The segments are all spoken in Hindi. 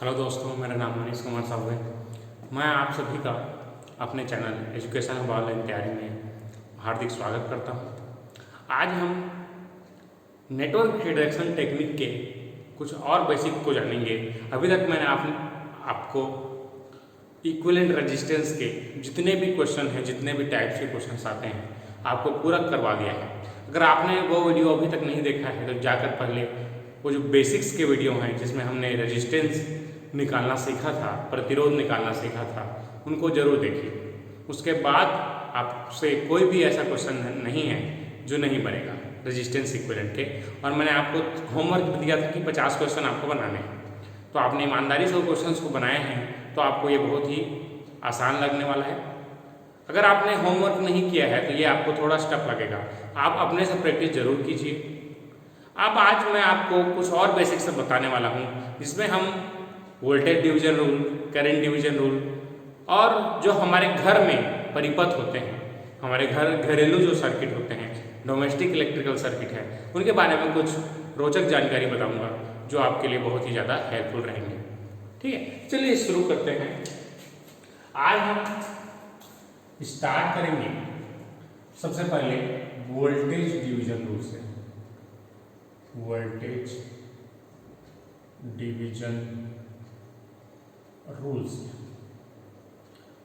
हेलो दोस्तों, मेरा नाम मनीष कुमार साहू है। मैं आप सभी का अपने चैनल एजुकेशन हब ऑनलाइन तैयारी में हार्दिक स्वागत करता हूं। आज हम नेटवर्क रिडक्शन टेक्निक के कुछ और बेसिक को जानेंगे। अभी तक मैंने आपको इक्विवेलेंट रेजिस्टेंस के जितने भी क्वेश्चन हैं, जितने भी टाइप्स के क्वेश्चन आते हैं, आपको पूरा करवा दिया है। अगर आपने वो वीडियो अभी तक नहीं देखा है तो जाकर पहले वो जो बेसिक्स के वीडियो हैं जिसमें हमने रेजिस्टेंस निकालना सीखा था, प्रतिरोध निकालना सीखा था, उनको जरूर देखिए। उसके बाद आपसे कोई भी ऐसा क्वेश्चन नहीं है जो नहीं बनेगा रेजिस्टेंस इक्विवेलेंट के। और मैंने आपको होमवर्क भी दिया था कि 50 क्वेश्चन आपको बनाने हैं, तो आपने ईमानदारी से वो क्वेश्चन को बनाए हैं तो आपको ये बहुत ही आसान लगने वाला है। अगर आपने होमवर्क नहीं किया है तो ये आपको थोड़ा टफ लगेगा। आप अपने से प्रैक्टिस जरूर कीजिए। अब आज मैं आपको कुछ और बेसिक से बताने वाला हूँ जिसमें हम voltage division rule, current division rule और जो हमारे घर में परिपथ होते हैं, हमारे घरेलू जो सर्किट होते हैं, डोमेस्टिक इलेक्ट्रिकल सर्किट है, उनके बारे में कुछ रोचक जानकारी बताऊंगा जो आपके लिए बहुत ही ज़्यादा हेल्पफुल रहेंगे। ठीक है, चलिए शुरू करते हैं। आज हम स्टार्ट करेंगे सबसे पहले वोल्टेज डिवीजन रूल से। Voltage division rules.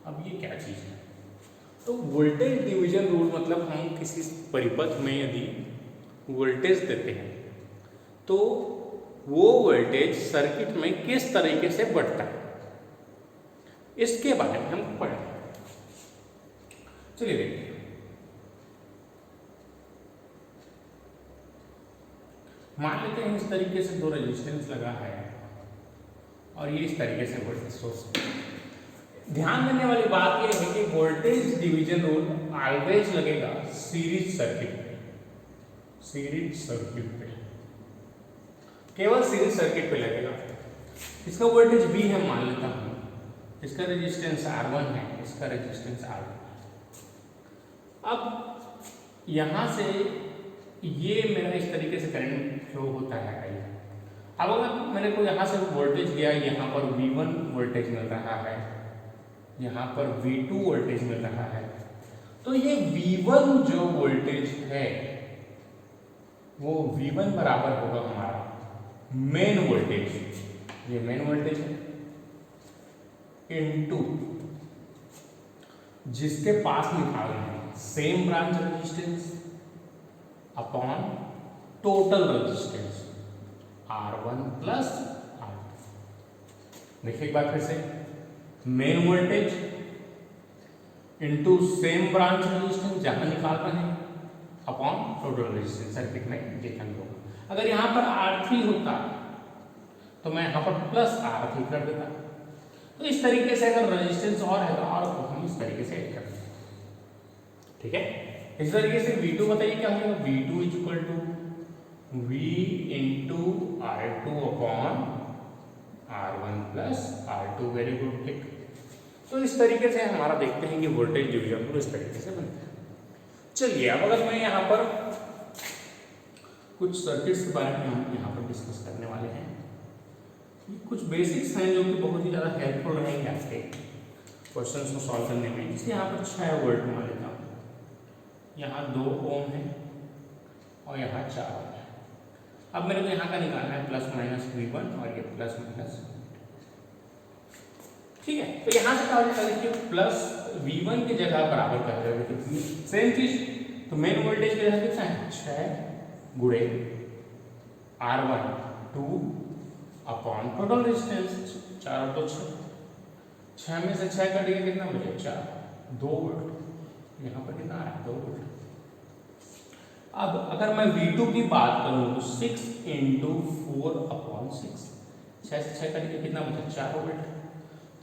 अब ये क्या चीज है? तो वोल्टेज डिवीजन रूल मतलब हम किसी परिपथ में यदि वोल्टेज देते हैं तो वो वोल्टेज सर्किट में किस तरीके से बढ़ता है, इसके बारे में हम पढ़ें। चलिए देखिए, मान लेते हैं इस तरीके से दो रेजिस्टेंस लगा है और ये इस तरीके से वोल्टेज सोर्स। ध्यान देने वाली बात यह है कि वोल्टेज डिवीजन रूल ऑलवेज लगेगा सीरीज सर्किट पे, सीरीज सर्किट पे, केवल सीरीज सर्किट पे लगेगा। इसका वोल्टेज V है मान लेता हूं, इसका रेजिस्टेंस R1 है, इसका रेजिस्टेंस R2 है। अब यहां से ये मेरा इस तरीके से करंट फ्लो होता है। अब अगर मैंने को यहाँ से वोल्टेज दिया, यहाँ पर V1 वोल्टेज मिल रहा है, यहाँ पर V2 वोल्टेज मिल रहा है, तो ये V1 जो वोल्टेज है वो V1 बराबर होगा हमारा मेन वोल्टेज, ये मेन वोल्टेज है, इनटू जिसके पास निकालना है same branch resistance upon total resistance R1 plus R2। देखिए एक बार फिर से, main voltage into same branch resistance जहां निकाल रहे हैं अपॉन टोटल रेजिस्टेंस सर्किट में जितना होगा। अगर यहां पर R3 होता तो मैं यहां पर प्लस R3 कर देता। तो इस तरीके से अगर रेजिस्टेंस और है तो R को हम इस तरीके से ऐड कर देते हैं। ठीक है, इस तरीके से V2 बताइए क्या होगा? V2 is equal to V into R2 upon R1 plus R2। Very good, ठीक। तो इस तरीके से हमारा देखते हैं कि वोल्टेज डिवीजन रूल इस तरीके से बनता है। चलिए, अब अगर मैं यहाँ पर कुछ सर्किट्स के बारे में हम यहाँ पर डिस्कस करने वाले हैं, कुछ बेसिक्स हैं जो कि बहुत ही ज़्यादा हेल्पफुल रहेंगे आपके क्वेश्चन को सॉल्व करने में। इसलिए यहाँ पर 6 वोल्ट मान लेता हूँ, यहाँ 2 ओम है और यहाँ 4 ओम है। अब मेरे को यहाँ का निकालना है प्लस माइनस V1 और ये प्लस माइनस, ठीक है। तो यहाँ से क्या हो जाएगा, देखिए प्लस V1 की जगह बराबर कर देगा सेम चीज। तो मेन वोल्टेज की जगह कितना है 6 गुणे R1 2 अपॉन टोटल रेजिस्टेंस 4 और 2 6 में से 6 कट गया, कितना बचे 4, 2 वोल्ट। यहाँ पर कितना आ रहा है 2 वोल्ट। अब अगर मैं V2 की बात करूं तो 6 इंटू 4 अपॉन 6, 6 से 6 कट गया, कितना बचा 4 वोल्ट।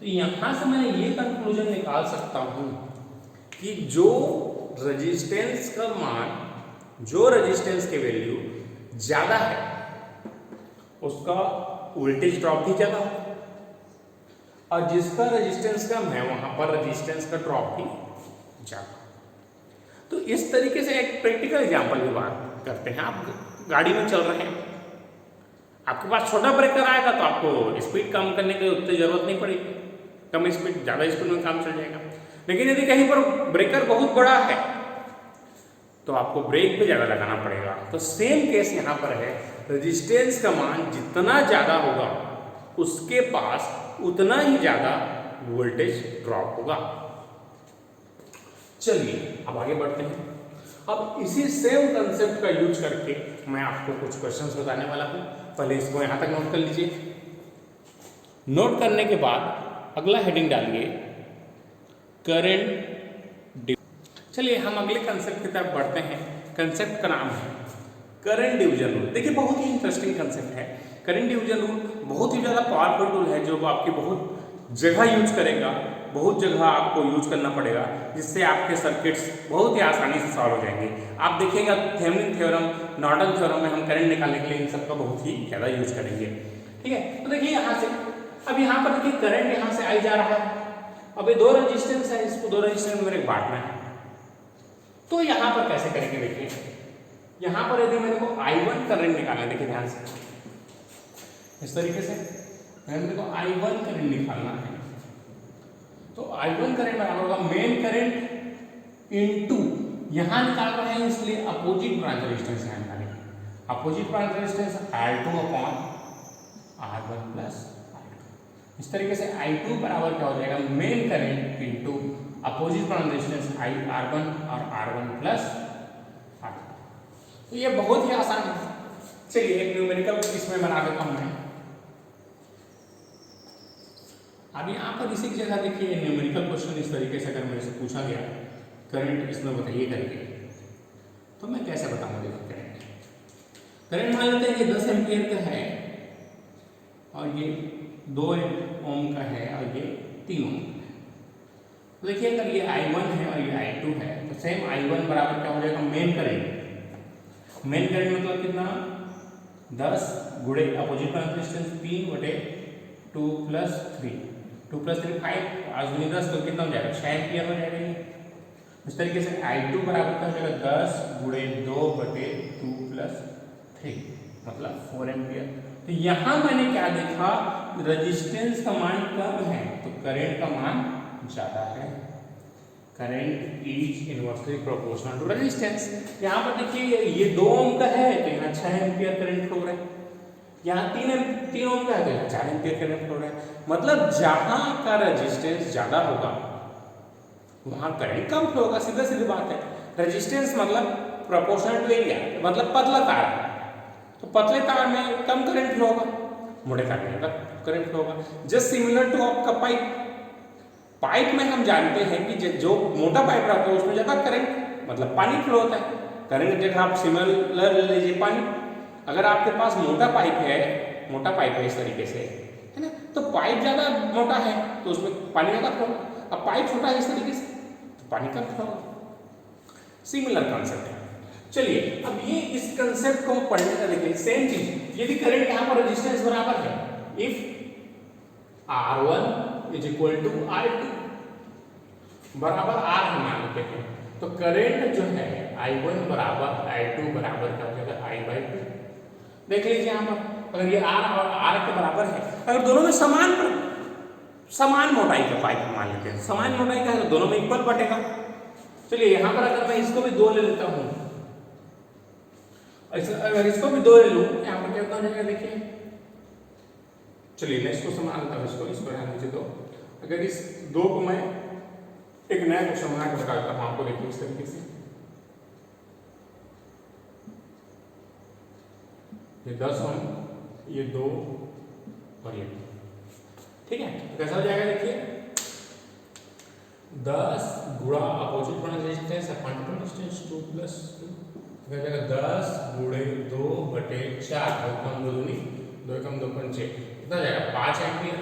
तो यहां से मैं ये कंक्लूजन निकाल सकता हूं कि जो रेजिस्टेंस का मान, जो रेजिस्टेंस की वैल्यू ज्यादा है उसका वोल्टेज ड्रॉप भी ज्यादा है, और जिसका रेजिस्टेंस कम है वहां पर रेजिस्टेंस का ड्रॉप भी ज्यादा। तो इस तरीके से एक प्रैक्टिकल एग्जांपल की बात करते हैं। आप गाड़ी में चल रहे हैं, आपके पास छोटा ब्रेकर आएगा तो आपको स्पीड कम करने की उतनी जरूरत नहीं पड़ेगी, कम स्पीड ज़्यादा स्पीड में काम चल जाएगा। लेकिन यदि कहीं पर ब्रेकर बहुत बड़ा है तो आपको ब्रेक पे ज़्यादा लगाना पड़ेगा। तो सेम केस यहाँ पर है, रेजिस्टेंस का मान जितना ज़्यादा होगा उसके पास उतना ही ज़्यादा वोल्टेज ड्रॉप होगा। चलिए अब आगे बढ़ते हैं। अब इसी सेम कंसेप्ट का यूज करके मैं आपको कुछ क्वेश्चंस बताने वाला हूँ। पहले इसको यहाँ तक नोट कर लीजिए। नोट करने के बाद अगला हेडिंग डालिए करंट। चलिए हम अगले कंसेप्ट की तरफ बढ़ते हैं। कंसेप्ट का नाम है करंट डिवीजन रूल। देखिए बहुत ही इंटरेस्टिंग कंसेप्ट है। करंट डिवीजन रूल बहुत ही ज़्यादा पावरफुल टूल है जो आपकी बहुत जगह यूज करेगा, बहुत जगह आपको यूज करना पड़ेगा, जिससे आपके सर्किट्स बहुत ही आसानी से सॉल्व हो जाएंगे। आप देखिएगा थेवेनिन थ्योरम, नॉर्टन थ्योरम में हम करंट निकालने के लिए इन सब का बहुत ही ज़्यादा यूज करेंगे। ठीक है, तो देखिए यहाँ से अब यहाँ पर देखिए करंट यहाँ से आई जा रहा है। अब ये दो रेजिस्टेंस है, इसको दो रेजिस्टेंस में बांटना है। तो यहाँ पर कैसे करेंगे, देखिए यहाँ पर यदि मेरे को I1 करंट निकालना है, देखिए ध्यान से इस तरीके से मेरे को I1 करंट निकालना है। तो I1 करंट बराबर होगा मेन करंट इनटू, यहाँ निकाल रहे हैं इसलिए अपोजिट ब्रांच रेजिस्टेंस यहाँ निकालेंगे। Opposite branch resistance R2 upon R1 plus R2। इस तरीके से I2 बराबर क्या हो जाएगा, main current into opposite branch resistance R1 और R1 प्लस R2। तो ये बहुत ही आसान है। चलिए एक न्यूमेरिकल इसमें बना देता हूं मैं। अब यहाँ पर इसी की जगह देखिए न्यूमेरिकल क्वेश्चन इस तरीके से अगर मेरे से पूछा गया करंट इसमें बताइए करके, तो मैं कैसे बताऊंगा। देखिए करंट मान लेते हैं ये 10 एम्पियर का है और ये 2 ओम का है और ये 3 ओम का है। तो देखिए अगर ये I1 है और ये I2 है तो सेम I1 बराबर क्या हो जाएगा, मेन करंट। मेन करंट मतलब कितना, 10 गुणे opposite branch resistance 3/2 plus 3, 2 plus 3 5, आज 10 तो कितना हो जाएगा, 6 एम्पियर हो जाएगा। इस तरीके से I2 बराबर क्या हो जाएगा, 10 गुणे 2/2 प्लस 3 मतलब 4 एम्पियर। तो यहाँ मैंने क्या देखा, रेजिस्टेंस का मान कम है तो करंट का मान ज्यादा है। Current is inversely proportional to resistance. यहाँ पर देखिए ये 2 ओम का है तो यहाँ 6 एम्पियर करंट फ्लो रहा है, यहाँ 3 ओम का है तो यहाँ 4 एम्पियर करंट फ्लो रहा है। मतलब जहां का रेजिस्टेंस ज्यादा होगा वहां करंट कम फ्लो होगा, सीधा सीधी बात है। रेजिस्टेंस मतलब प्रोपोर्शनल टू एरिया, मतलब पतला तार है तो पतले तार में कम करंट फ्लो होगा, मोटे तार में ज्यादा करंट फ्लो होगा। जस्ट सिमिलर टू आपका पाइप में हम जानते हैं कि जो मोटा पाइप रहता है उसमें ज्यादा करंट मतलब पानी फ्लो होता है। करंट जगह आप सिमिलर ले लीजिए पानी, अगर आपके पास मोटा पाइप है इस तरीके से, है ना, तो पाइप ज्यादा मोटा है तो उसमें पानी ज्यादा फ्लो होगा। अब पाइप छोटा है इस तरीके से तो पानी कम फ्लो होगा। सिमिलर कॉन्सेप्ट है। चलिए अब ये इस कंसेप्ट को पढ़ने का देखिए सेम चीज, यदि करंट यहाँ पर रेजिस्टेंस बराबर है, if R1 is equal to R2 बराबर R हम मान लेते हैं, तो करंट जो है I1 बराबर I2 बराबर क्या हो जाएगा, I/2। देख लीजिए यहाँ पर अगर ये R और R के बराबर है, अगर दोनों में समान मोटाई का पाइप मान लेते हैं, समान मोटाई का है तो दोनों में इक्वल बटेगा। चलिए यहाँ पर अगर मैं इसको भी 2 ले लेता हूँ, अगर इसको भी 2 ले लूँ यहाँ पर कितना हो जाएगा, देखिए चलिए मैं इसको समान लेता हूँ, इसको यहाँ नीचे 2। अगर इस 2 को मैं एक नया क्वेश्चन बना के बता देता हूँ आपको, देखिए इस तरीके से ये 10 ओम, ये 2 और ये 2, ठीक है। तो कैसा हो जाएगा, देखिए 10 गुणा opposite branch resistance upon resistance 2 plus 2, हो जाएगा 10 गुणे 2/4, 2 कम 2 दूनी 2 कम 2 पंचे कितना जाएगा, 5 एम्पियर।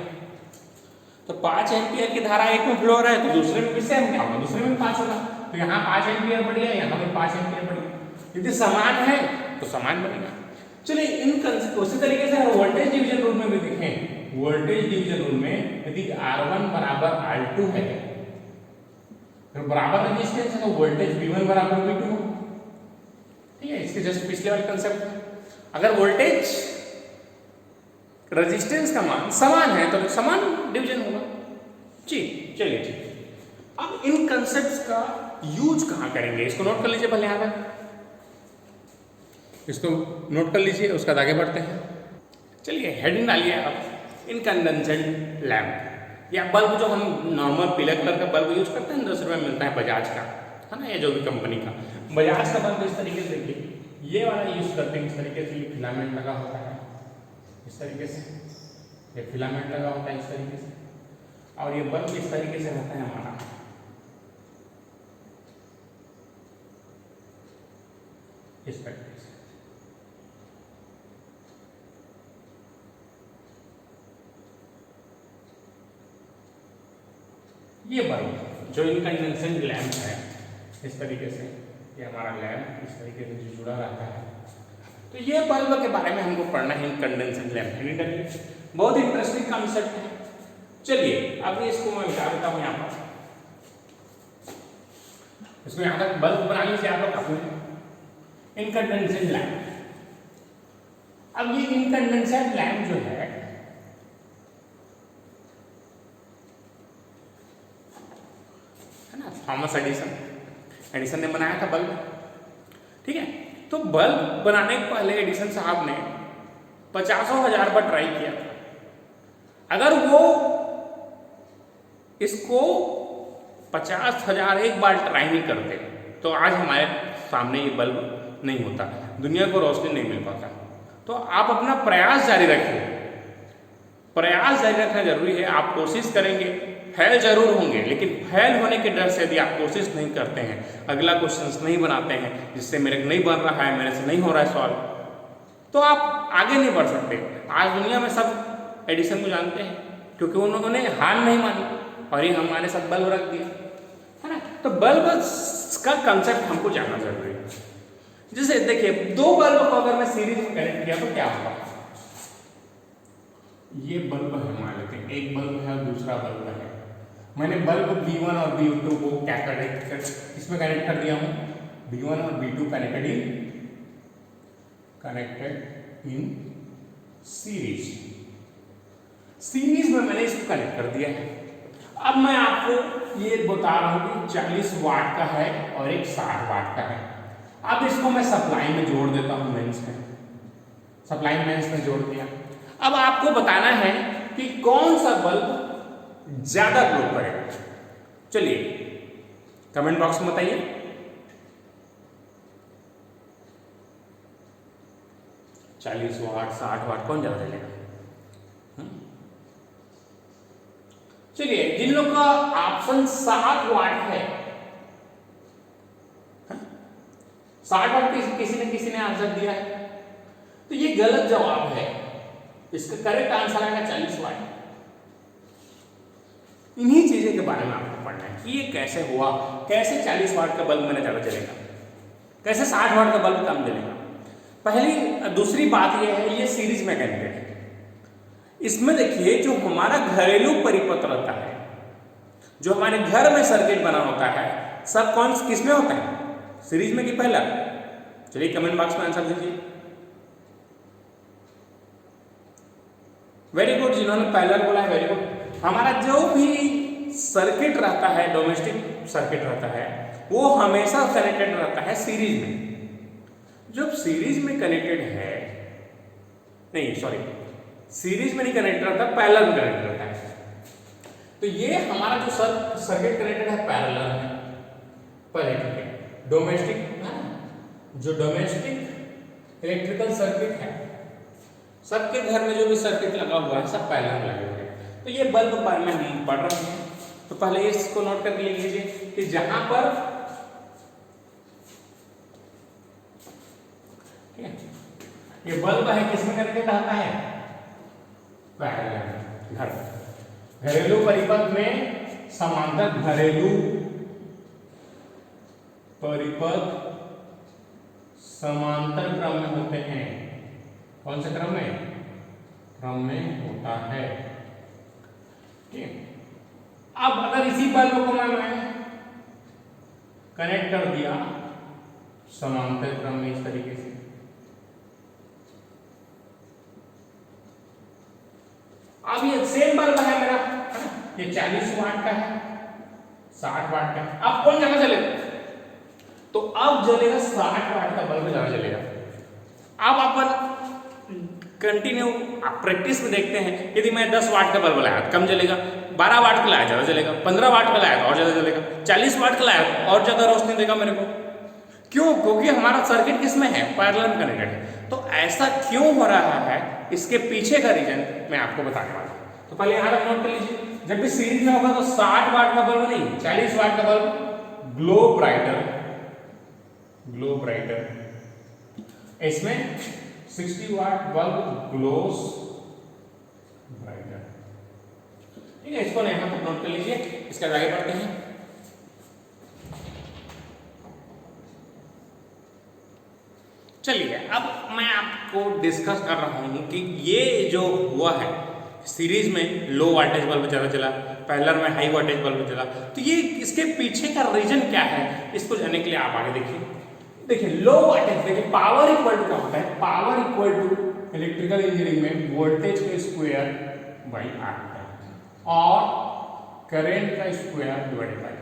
तो 5 एम्पियर की धारा एक में फ्लो हो रहा है तो दूसरे में किससे क्या होगा, दूसरे में 5 होगा। तो यहाँ 5 एम्पियर बढ़ गया, यहाँ पे 5 एम्पियर बढ़ गया। यदि समान है तो समान बनेगा। चलिए इन कंसेप्ट उसी तरीके से वोल्टेज डिवीजन रूल में भी देखें। वोल्टेज डिवीजन रूल में यदि R1 बराबर R2 है तो बराबर रेजिस्टेंस है तो वोल्टेज V1 बराबर V2 होगा। ठीक है, इसके जस्ट पिछले वाले कंसेप्ट, अगर वोल्टेज रेजिस्टेंस का मान समान है तो समान डिवीजन होगा। जी चलिए ठीक। अब इन कंसेप्ट्स का यूज कहाँ करेंगे इसको नोट कर लीजिए पहले यहाँ पर, इसको नोट कर लीजिए उसके बाद आगे बढ़ते हैं। चलिए हेडिंग डालिए आप इनकंडेंसेंट लैम्प या बल्ब, जो हम नॉर्मल पीले कलर का बल्ब यूज करते हैं 10 रुपये में मिलता है बजाज का, है ना, ये जो भी कंपनी का बजाज का बल्ब इस तरीके से देखिए, ये वाला यूज करते हैं इस तरीके से, ये फिलामेंट लगा होता है इस तरीके से, ये फिलामेंट लगा होता है इस तरीके से, और ये बल्ब इस तरीके से रहता है हमारा, इस तरीके से। ये बल्ब जो इनकंडेंसेंट लैम्प है इस तरीके से, ये हमारा लैम्प इस तरीके से जो जुड़ा रहता है, तो ये बल्ब के बारे में हमको पढ़ना है, इनकंडेंसेंट लैम्प। बहुत इंटरेस्टिंग कॉन्सेप्ट है। चलिए अब इसको मैं बता देता हूँ यहाँ पर, इसको यहाँ तक बल्ब बना लीजिए आप लोग अपने। इनकंडेंसेंट लैम्प, अब ये इनकंडेंसेंट लैम्प जो है ना, थॉमस एडिसन ने बनाया था बल्ब, ठीक है। तो बल्ब बनाने के पहले एडिसन साहब ने 50,000 बार ट्राई किया था। अगर वो इसको 50,000 एक बार ट्राई नहीं करते तो आज हमारे सामने ये बल्ब नहीं होता, दुनिया को रोशनी नहीं मिल पाता। तो आप अपना प्रयास जारी रखिए, प्रयास जारी रखना जरूरी है। आप कोशिश करेंगे, फेल जरूर होंगे, लेकिन फेल होने के डर से यदि आप कोशिश नहीं करते हैं, अगला क्वेश्चन नहीं बनाते हैं, जिससे मेरे नहीं बन रहा है, मेरे से नहीं हो रहा है सॉल्व, तो आप आगे नहीं बढ़ सकते। आज दुनिया में सब एडिसन को जानते हैं क्योंकि उन्होंने हार नहीं मानी और ये हमारे साथ बल्ब रख दिया, है ना। तो बल्ब का कंसेप्ट हमको जानना जरूरी है। जैसे देखिए, दो बल्ब को अगर मैं सीरीज में कनेक्ट किया तो क्या होगा, ये बल्ब है मान लेते हैं, एक बल्ब है और दूसरा बल्ब है। मैंने बल्ब B1 और B2 को क्या इसमें कनेक्ट कर दिया हूँ, B1 और B2 connected in series. Series में मैंने इसको कनेक्ट कर दिया है। अब मैं आपको ये बता रहा हूँ कि 40 वाट का है और एक 60 वाट का है। अब इसको मैं सप्लाई में जोड़ देता हूँ, मेंस में, सप्लाई मेंस में जोड़ दिया। अब आपको बताना है कि कौन सा बल्ब ज्यादा ग्लो करेगा। चलिए कमेंट बॉक्स में बताइए। चालीस वाट 60 वाट कौन ज्यादा चलेगा? चलिए, जिन लोग का ऑप्शन 60 वाट है, 60 वाट किसी ने आंसर दिया है, तो ये गलत जवाब है। इसका करेक्ट आंसर आएगा 40 वाट। इन्हीं चीजों के बारे में आपको पढ़ना है कि ये कैसे हुआ, कैसे 40 वाट का बल्ब मैंने ज्यादा चलेगा, कैसे 60 वाट का बल्ब कम चलेगा। पहली दूसरी बात यह है, ये सीरीज में कनेक्टेड है। इसमें देखिए, जो हमारा घरेलू परिपथ रहता है, जो हमारे घर में सर्किट बना होता है, सब कौन किसमें होता है, सीरीज में कि पहला? चलिए कमेंट बॉक्स में आंसर दीजिए। वेरी गुड, जिन्होंने पहला बोला है वेरी गुड। हमारा जो भी सर्किट रहता है, डोमेस्टिक सर्किट रहता है, वो हमेशा कनेक्टेड रहता है सीरीज में। जब सीरीज में कनेक्टेड है, नहीं सॉरी, सीरीज में नहीं कनेक्टेड रहता, पैरेलल में कनेक्टेड रहता है। तो ये हमारा जो सर्किट कनेक्टेड है पैरेलल है, पहले ठीक है। डोमेस्टिक है, जो डोमेस्टिक इलेक्ट्रिकल सर्किट है, सबके घर में जो भी सर्किट लगा हुआ है सब पैरेलल लगे हुए हैं। तो ये बल्ब पर में हम पढ़ रहे हैं, तो पहले इसको नोट कर लीजिए कि जहां पर ये बल्ब है किसमें कनेक्टेड रहता है, पैरेलल। घरेलू परिपथ में समांतर, घरेलू परिपथ समांतर क्रम में होते हैं। कौन से क्रम में? क्रम में होता है, ठीक। अब अगर इसी बल्ब को मैं कनेक्ट कर दिया समांतर क्रम में इस तरीके से, अब ये सेम बल्ब है मेरा, ये 40 वाट का है, 60 वाट का है। अब कौन ज्यादा चलेगा? तो अब जलेगा 60 वाट का बल्ब ज्यादा जलेगा। अब अपन कंटिन्यू प्रैक्टिस में देखते हैं, यदि मैं 10 वाट का बल्ब लाया कम जलेगा, 12 वाट का लाया ज़्यादा जलेगा, 15 वाट का लाया और ज़्यादा जलेगा, 40 वाट का लाया और ज़्यादा रोशनी देगा मेरे को। क्यों? क्योंकि हमारा सर्किट किसमें है? पैरेलल में कनेक्टेड है। तो ऐसा क्यों हो रहा है, इसके पीछे का रीजन मैं आपको बताने वाला हूँ। तो पहले यहाँ तक नोट कर लीजिए, जब भी सीरीज में होगा तो 60 वाट का बल्ब नहीं, 40 वाट का बल्ब ग्लो ब्राइटर, इसमें 60 वाट बल्ब ग्लोस ब्राइटर। ठीक है, इसको यहां पर नोट कर लीजिए। इसका आगे बढ़ते हैं। चलिए, अब मैं आपको डिस्कस कर रहा हूं कि ये जो हुआ है, सीरीज में लो वोल्टेज बल्ब ज्यादा चला, पैरेलल में हाई वोल्टेज बल्ब चला, तो ये इसके पीछे का रीजन क्या है, इसको जानने के लिए आप आगे देखिए। देखिए लो वोल्टेज, देखिए पावर इक्वल टू क्या होता है? Power equal to electrical engineering में वोल्टेज का स्क्वायर बाई आर होता है और करंट का स्क्वायर डिवाइडेड बाई।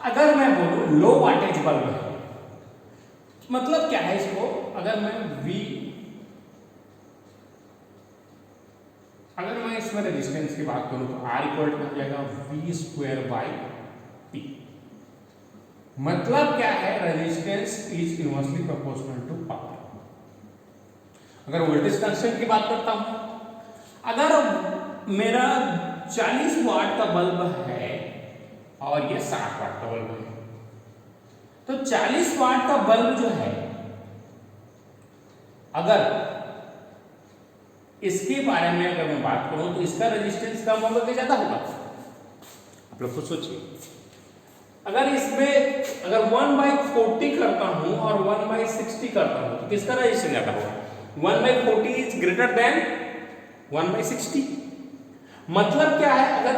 अगर मैं बोलूं लो वोल्टेज बल्ब है, मतलब क्या है इसको? अगर मैं इसमें रेजिस्टेंस की बात करूं तो आर इक्वल टू हो जाएगा वी स्क्वायर बाई टी। मतलब क्या है? Resistance is inversely proportional to power. अगर वोल्टेज कांस्टेंट की बात करता हूं, अगर मेरा 40 वाट का बल्ब है और ये 60 वाट का बल्ब है, तो 40 वाट का बल्ब जो है, अगर इसके बारे में अगर मैं बात करूं तो इसका रेजिस्टेंस कम होगा कि ज्यादा होगा? आप लोग खुद सोचिए। अगर इसमें अगर 1/40 करता हूं और 1/60 करता हूं तो किसका रेजिस्टेंस ज्यादा होगा? 1/40 इज ग्रेटर देन 1/60। मतलब क्या है? अगर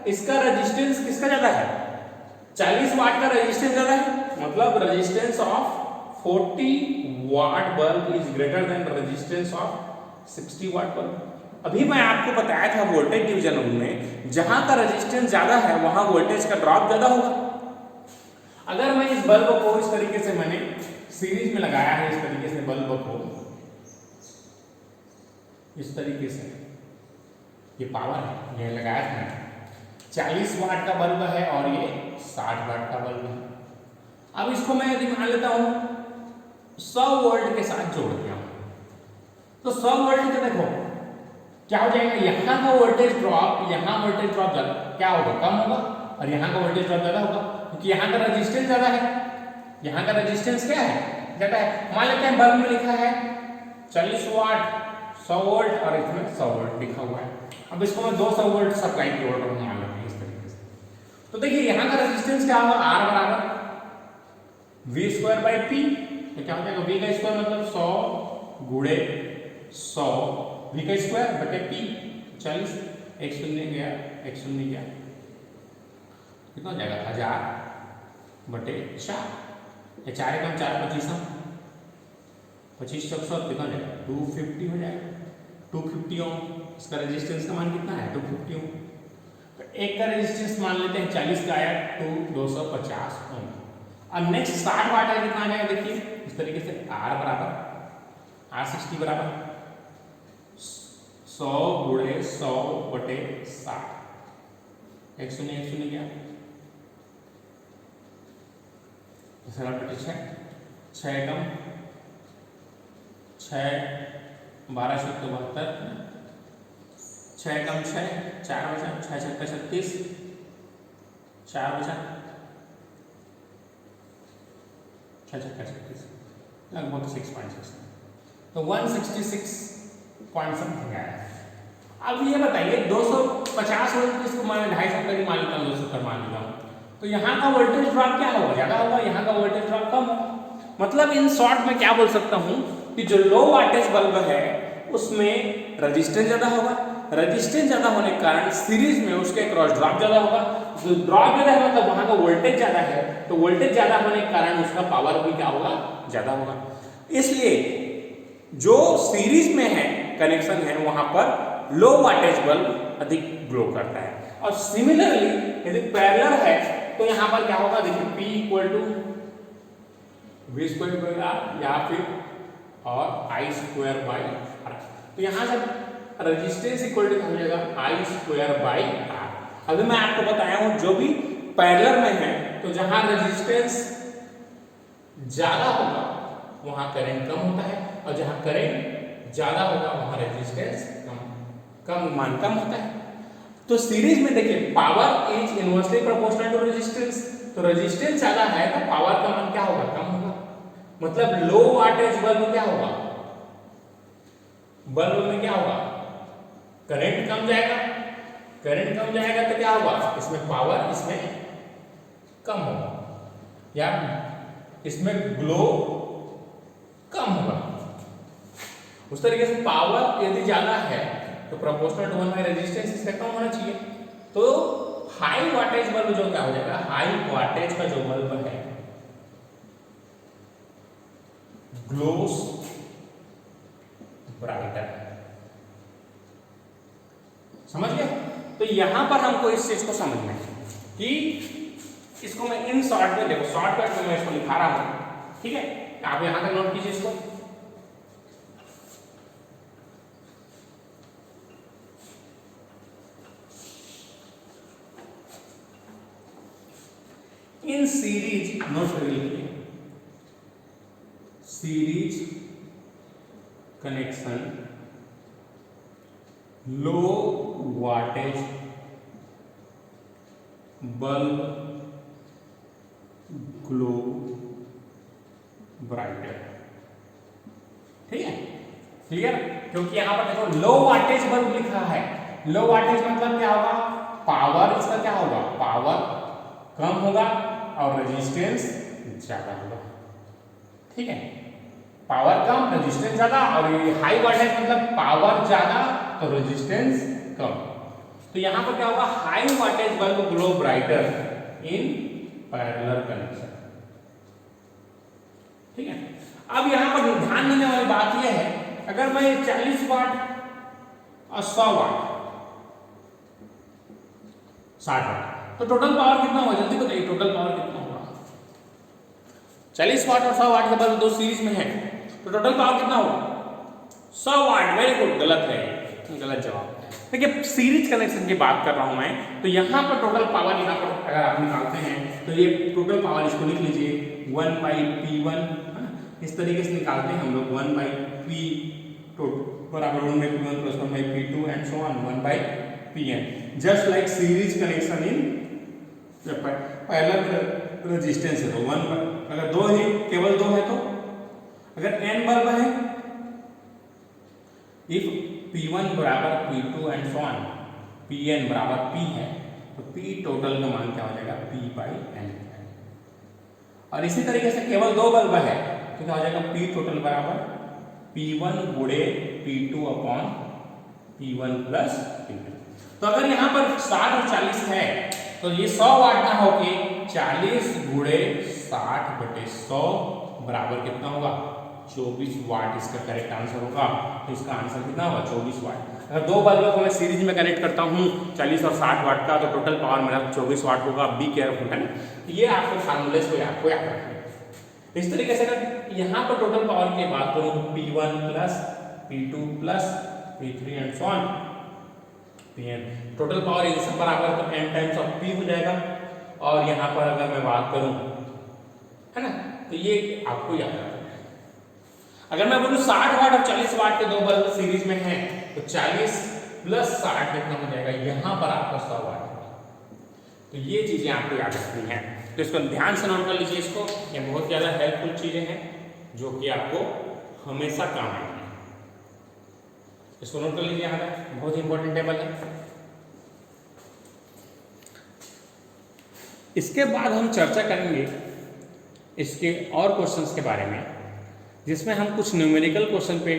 इसका रेजिस्टेंस किसका ज्यादा है? 40 वाट का रेजिस्टेंस ज्यादा है, मतलब resistance of 40 watt bulb is greater than resistance of 60 watt bulb. अभी मैं आपको बताया था वोल्टेज डिवीजन में, जहां का रेजिस्टेंस ज्यादा है वहां वोल्टेज का ड्रॉप ज्यादा होगा। अगर मैं इस बल्ब को इस तरीके से मैंने सीरीज में लगाया है, इस तरीके से बल्ब को इस तरीके से, ये पावर है, ये लगाया था, 40 वाट का बल्ब है और ये 60 वाट का बल्ब है। अब इसको मैं यदि मान लेता हूं 100 वोल्ट के साथ जोड़ दिया, तो 100 वोल्ट का देखो क्या हो जाएगा? यहाँ का वोल्टेज ड्रॉप, यहाँ वोल्टेज ड्रॉप क्या होगा? कम होगा, और यहाँ का वोल्टेज ड्रॉप ज्यादा होगा, क्योंकि यहाँ का रेजिस्टेंस ज्यादा है। यहाँ का रेजिस्टेंस क्या है? ज्यादा है। मान लेते हैं बल्ब में लिखा है 40 वाट 100 वोल्ट और इसमें 100 वोल्ट लिखा हुआ है। अब इसको मैं 200 वोल्ट सप्लाई की ओर मान लेते हैं इस तरीके से। तो देखिए यहाँ का रेजिस्टेंस क्या होगा? आर बराबर वी स्क्वायर बाई पी। तो क्या हो जाएगा? वी का स्क्वायर मतलब 100 गुणे 100 वी का स्क्वायर बटे पी 40। एक शून्य गया, एक शून्य गया, कितना हो जाएगा? 1000 बटे 4। ये 4 एकम 4 25 25 चौक 100 कितना हो जाएगा? 250 हो जाएगा। 250 ओम। इसका रेजिस्टेंस का मान कितना है? 250 ओम। तो एक का रेजिस्टेंस मान लेते हैं 40 का आया तो 250 ओम। अब नेक्स्ट 60 वाट है, कितना आ जाएगा? देखिए इस तरीके से आर बराबर R60 बराबर 100 गुणे 100 बटे 60। एक शून्य क्या? 7 बटे 6, 6 एकम 6 12 शून्य 72, 6 एकम 6 4 बचा, 6 छक्का 36, 4 बचा, 6 छक्का 36, लगभग 6.6, तो 166 पॉइंट समथिंग आया। अब ये बताइए 250 वोल्ट इसको मान 250 तक मान लेता हूँ, 200 तक मान लेता हूँ, तो यहाँ का वोल्टेज ड्रॉप क्या होगा? ज्यादा होगा, यहाँ का वोल्टेज ड्रॉप कम होगा। मतलब इन शॉर्ट में क्या बोल सकता हूँ कि जो लो वोल्टेज बल्ब है उसमें रेजिस्टेंस ज्यादा होगा, रेजिस्टेंस ज्यादा होने के कारण सीरीज में उसके क्रॉस ड्रॉप ज्यादा होगा। जो ड्रॉप ज्यादा है मतलब वहां का वोल्टेज ज्यादा है, तो वोल्टेज ज्यादा होने के कारण उसका पावर भी क्या होगा? ज्यादा होगा। इसलिए जो सीरीज में है कनेक्शन है वहां पर लो वाटेज बल्ब अधिक ग्लो करता है। और सिमिलरली यदि पैरेलल है तो यहाँ पर क्या होगा, देखिए P equal to V square by R या फिर और I स्क्वायर बाई R। तो यहाँ से रेजिस्टेंस इक्वल टू हो जाएगा I स्क्वायर बाई R। अभी मैं आपको बताया हूँ जो भी पैरेलल में है तो जहाँ रेजिस्टेंस ज्यादा होगा वहाँ करंट कम होता है, और जहाँ करंट ज्यादा होगा वहाँ रेजिस्टेंस मान कम होता है। तो सीरीज में देखिए power is inversely proportional to resistance, तो रेजिस्टेंस ज्यादा है तो पावर का मान क्या होगा, कम होगा। मतलब लो वाटेज बल्ब क्या होगा, बल्ब में क्या होगा, करंट कम जाएगा, करंट कम जाएगा तो क्या होगा, इसमें पावर इसमें कम होगा या इसमें ग्लो कम होगा। उस तरीके से पावर यदि ज्यादा है तो प्रोपोर्शनल टू 1 बाय रेजिस्टेंस इसका कम होना चाहिए। तो हाई वाटेज बल्ब जो क्या हो जाएगा, हाई वाटेज का जो बल्ब है ग्लोस ब्राइटर। समझ गए? तो यहां पर हमको इस चीज को समझना है कि इसको मैं इन शॉर्ट में, देखो शॉर्टकट में मैं इसको लिखा रहा हूं, ठीक है, आप यहां तक नोट कीजिए इसको। इन सीरीज नोट कर लीजिए, सीरीज कनेक्शन लो वाटेज बल्ब ग्लो ब्राइटर। ठीक है, क्लियर? क्योंकि यहां पर देखो लो वाटेज बल्ब लिखा है, लो वाटेज मतलब क्या होगा, पावर इसका क्या होगा, पावर कम होगा और रेजिस्टेंस ज्यादा होगा। ठीक है, पावर कम रेजिस्टेंस ज्यादा, और ये हाई वाटेज मतलब पावर ज्यादा तो रेजिस्टेंस कम। तो यहां पर क्या होगा, high wattage bulb glow brighter in parallel connection. ठीक है, अब यहां पर ध्यान देने वाली बात यह है, अगर मैं 40 वाट और 100 वाट 60 वाट, तो टोटल पावर कितना होगा, जल्दी बताइए, टोटल पावर कितना होगा? 40 वाट और 100 वाट के बल्ब दो सीरीज में है तो टोटल पावर कितना होगा, 100 वाट। वेरी गुड, गलत है, गलत जवाब। देखिए सीरीज कनेक्शन की बात कर रहा हूं मैं, तो यहां पर टोटल पावर, यहां पर अगर आप निकालते हैं तो ये टोटल पावर, इसको लिख लीजिए 1 बाई P1, इस तरीके से निकालते हैं हम लोग 1 बाई P बराबर 1 by P1 plus 1 by P2 and so on 1 by Pn, just like series connection in parallel resistance है। तो 1 अगर दो ही, केवल दो है तो, अगर n बल्ब है, इफ P1 बराबर P2 and so on Pn बराबर P है तो P टोटल का मान क्या हो जाएगा, P बाई n। और इसी तरीके से केवल दो बल्ब है तो क्या हो जाएगा, P टोटल बराबर P1 गुणे P2 upon P1 plus P2। तो अगर यहाँ पर 60 और 40 है तो ये 100 वाट ना होके 40 गुणे 60 बटे 100 बराबर कितना होगा, 24 वाट इसका करेक्ट आंसर होगा। तो इसका आंसर कितना होगा, 24 वाट। अगर दो बल्बों को मैं सीरीज में कनेक्ट करता हूँ 40 और 60 वाट का, तो टोटल पावर मेरा 24 वाट होगा। बी केयरफुल, है ना, ये आपको फार्मूले को आपको याद रखना है। इस तरीके से अगर यहाँ पर टोटल पावर की बात करूँ, P1 plus P2 plus P3 and so on Pn, total power इस बराबर तो n टाइम्स ऑफ P हो जाएगा। और यहाँ पर अगर मैं बात करूँ, है ना, तो ये आपको याद रखना है। अगर मैं बोलूँ 60 वाट और 40 वाट के दो बल्ब सीरीज में हैं तो 40 प्लस 60 कितना हो जाएगा, यहाँ पर आपका 100 वाट होगा। तो ये चीजें आपको याद रखनी है, तो इसको ध्यान से नोट कर लीजिए। इसको, ये बहुत ज़्यादा हेल्पफुल चीजें हैं जो कि आपको हमेशा काम आएंगी। इसको नोट कर लीजिए, यहाँ पर बहुत इंपॉर्टेंट टेबल है। इसके बाद हम चर्चा करेंगे इसके और क्वेश्चंस के बारे में, जिसमें हम कुछ न्यूमेरिकल क्वेश्चन पे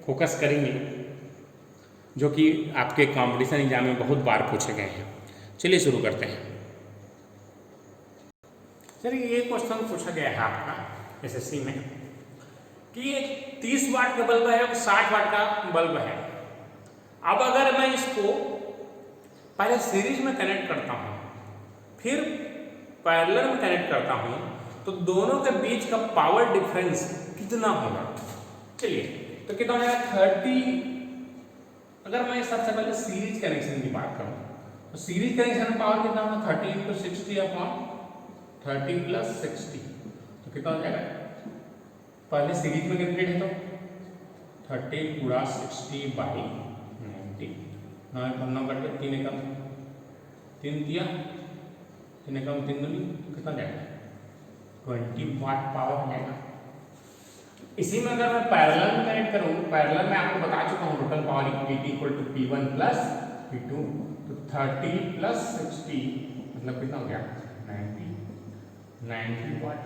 फोकस करेंगे जो कि आपके कंपटीशन एग्जाम में बहुत बार पूछे गए हैं। चलिए शुरू करते हैं। चलिए, ये क्वेश्चन पूछा गया है आपका एसएससी में कि एक 30 वाट का बल्ब है और 60 वाट का बल्ब है। अब अगर मैं इसको पहले सीरीज में कनेक्ट करता हूं फिर पैरेलल में कनेक्ट करता हूं तो दोनों के बीच का पावर डिफरेंस कितना होगा? चलिए तो कितना हो जाएगा 30। अगर मैं सबसे पहले सीरीज कनेक्शन की बात करूं तो सीरीज कनेक्शन में पावर कितना होगा 30 × 60 अपॉन 30 + 60 तो कितना हो जाएगा? पहले सीरीज में कैलकुलेट है तो 30 × 60/90 9 करके 3 एकम 3 दिया 3 एकम 3 दूनी कितना जाएगा 20 वाट पावर आ जाएगा। इसी में अगर मैं पैरेलल में कनेक्ट करूं पैरेलल में आपको बता चुका हूं total power equity = P1 + P2 तो 30 + 60 मतलब कितना हो गया 90 वाट।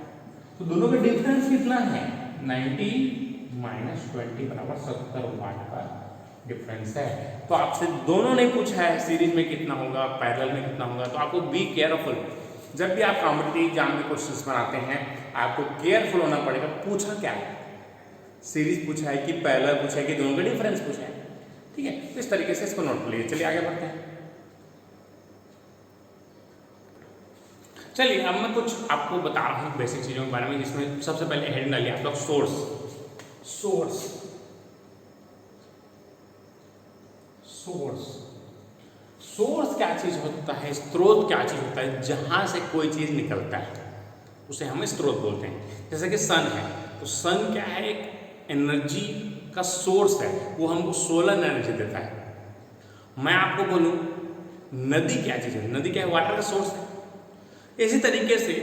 तो दोनों का डिफरेंस कितना है 90 - 20 = 70 वाट का डिफरेंस है। तो आपसे दोनों ने पूछा है सीरीज में कितना होगा पैरेलल में कितना होगा। तो आपको बी केयरफुल, जब भी आप कॉम्पिटिटिव एग्जाम के क्वेश्चंस बनाते हैं आपको केयरफुल होना पड़ेगा। पूछा क्या है, सीरीज पूछा है कि पैरेलल पूछा है कि दोनों का डिफरेंस पूछा है, ठीक है। तो इस तरीके से इसको नोट कर लीजिए। चलिए आगे बढ़ते हैं। चलिए अब मैं कुछ आपको बता रहा हूँ बेसिक चीज़ों के बारे में, जिसमें सबसे पहले हेडिंग डालिए आप लोग सोर्स क्या चीज होता है, स्रोत क्या चीज होता है। जहां से कोई चीज निकलता है उसे हम स्रोत बोलते हैं। जैसे कि सन है तो सन क्या है, एक एनर्जी का सोर्स है, वो हमको सोलर एनर्जी देता है। मैं आपको बोलूं नदी क्या चीज है, नदी क्या है, वाटर का सोर्स है। इसी तरीके से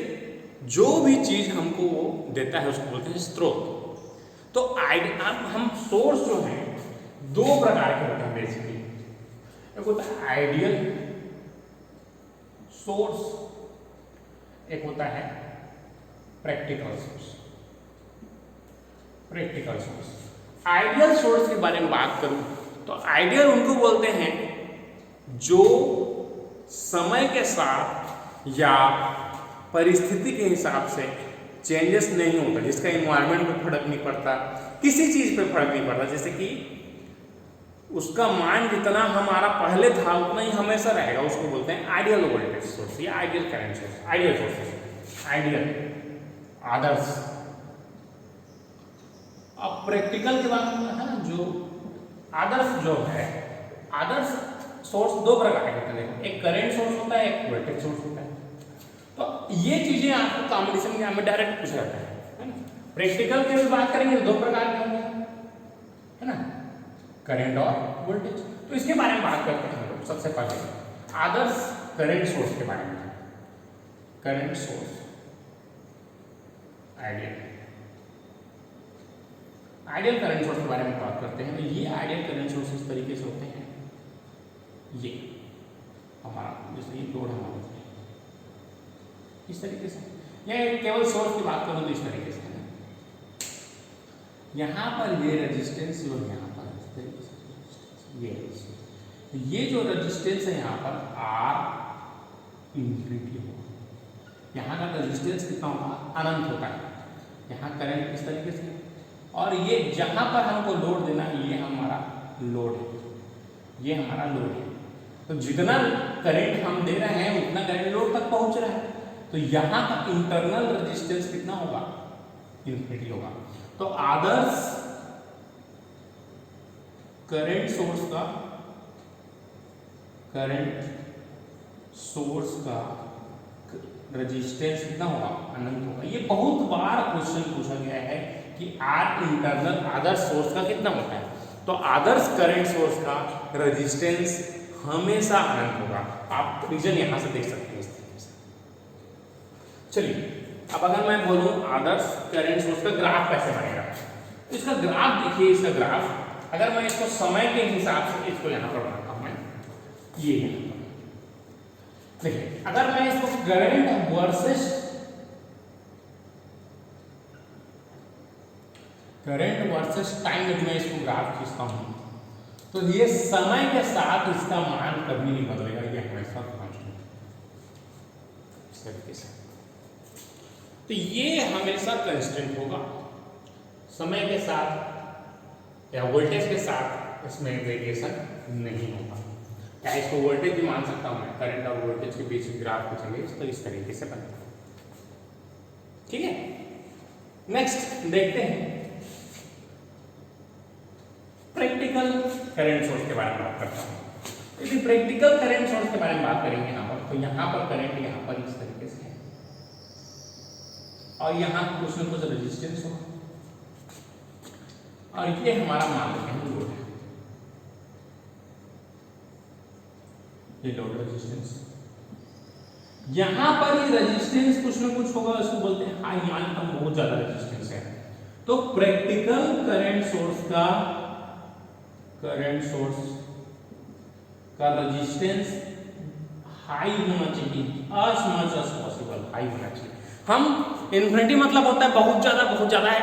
जो भी चीज हमको वो देता है उसको बोलते हैं स्रोत। तो अब हम सोर्स जो है दो प्रकार के होते हैं बेसिकली। एक होता है आइडियल सोर्स, एक होता है प्रैक्टिकल सोर्स। आइडियल सोर्स के बारे में बात करूं तो आइडियल उनको बोलते हैं जो समय के साथ या परिस्थिति के हिसाब से चेंजेस नहीं होता, जिसका इन्वायरमेंट पे फर्क नहीं पड़ता, किसी चीज पे फर्क नहीं पड़ता। जैसे कि उसका मान जितना हमारा पहले था उतना ही हमेशा रहेगा, उसको बोलते हैं आइडियल वोल्टेज सोर्स या ideal current source. Ideal source ideal आदर्श। अब प्रैक्टिकल के बारे में है ना, जो आदर्श जो है, आदर्श सोर्स दो प्रकार के होते हैं, एक करंट सोर्स होता है, एक वोल्टेज सोर्स होता है। तो ये चीजें आपको कॉम्पिटिशन एग्जाम में डायरेक्ट पूछा जाता है ना। प्रैक्टिकल की भी बात करेंगे दो प्रकार के होंगे, है ना, करंट और वोल्टेज। तो इसके बारे में बात करते हैं हम लोग। सबसे पहले आदर्श करंट सोर्स के बारे में। Current source ideal current source के बारे में बात करते हैं। तो ये आइडियल करंट सोर्स इस तरीके से होते हैं, ये हमारा जैसे ये लोड हमारा इस तरीके से, या केवल सोर्स की बात करूं तो इस तरीके से है। यहाँ पर ये रेजिस्टेंस और यहाँ पर इस तरीके से ये रेजिस्टेंस, ये जो रेजिस्टेंस है यहाँ पर R इंफिनिटी होगा। यहाँ का रेजिस्टेंस कितना होगा, अनंत होता है। यहाँ करंट इस तरीके से, और ये जहाँ पर हमको लोड देना है ये हमारा लोड है, ये हमारा लोड है। तो जितना करंट हम दे रहे हैं उतना करंट लोड तक पहुँच रहा है। तो यहाँ का इंटरनल रेजिस्टेंस कितना होगा, इंफिनिटी होगा। तो आदर्श करंट सोर्स का रेजिस्टेंस कितना होगा, अनंत होगा। ये बहुत बार क्वेश्चन पूछा गया है कि आर इंटरनल आदर्श सोर्स का कितना होता है। तो आदर्श करंट सोर्स का रेजिस्टेंस हमेशा अनंत होगा। आप रीजन यहां से देख सकते हैं इस तरीके से। चलिए अब अगर मैं बोलूं आदर्श करंट सोर्स का ग्राफ कैसे बनेगा, तो इसका ग्राफ देखिए। इसका ग्राफ अगर मैं इसको समय के हिसाब से इसको यहां पर बनाता हूं, मैं ये देखिए, अगर मैं इसको करंट वर्सेस टाइम में मैं इसको ग्राफ खींचता हूं तो ये समय के साथ इसका मान कभी नहीं बदलेगा, ये हमेशा कांस्टेंट इस तरीके से। तो ये हमेशा कांस्टेंट होगा समय के साथ या वोल्टेज के साथ इसमें वेरिएशन नहीं होगा। क्या इसको वोल्टेज भी मान सकता हूँ मैं, करंट और वोल्टेज के बीच ग्राफ को चलिए तो इस तरीके से बनेगा। ठीक है, नेक्स्ट देखते हैं प्रैक्टिकल करंट सोर्स के बारे में बात करता हूँ। यदि प्रैक्टिकल करंट सोर्स के बारे में बात करेंगे यहाँ पर, तो यहाँ पर करंट यहाँ पर इस तरीके से है और यहाँ कुछ न कुछ रेजिस्टेंस होगा और ये हमारा मान लेते हैं लोड है, ये लोड रेजिस्टेंस। यहाँ पर ये रेजिस्टेंस कुछ न कुछ होगा, इसको बोलते हैं हाई, मान का बहुत ज्यादा रेजिस्टेंस है। तो प्रैक्टिकल करंट सोर्स का रेजिस्टेंस हाई होना चाहिए, as much as possible high होना चाहिए। हम इन्फिनिटी मतलब होता है बहुत ज्यादा है,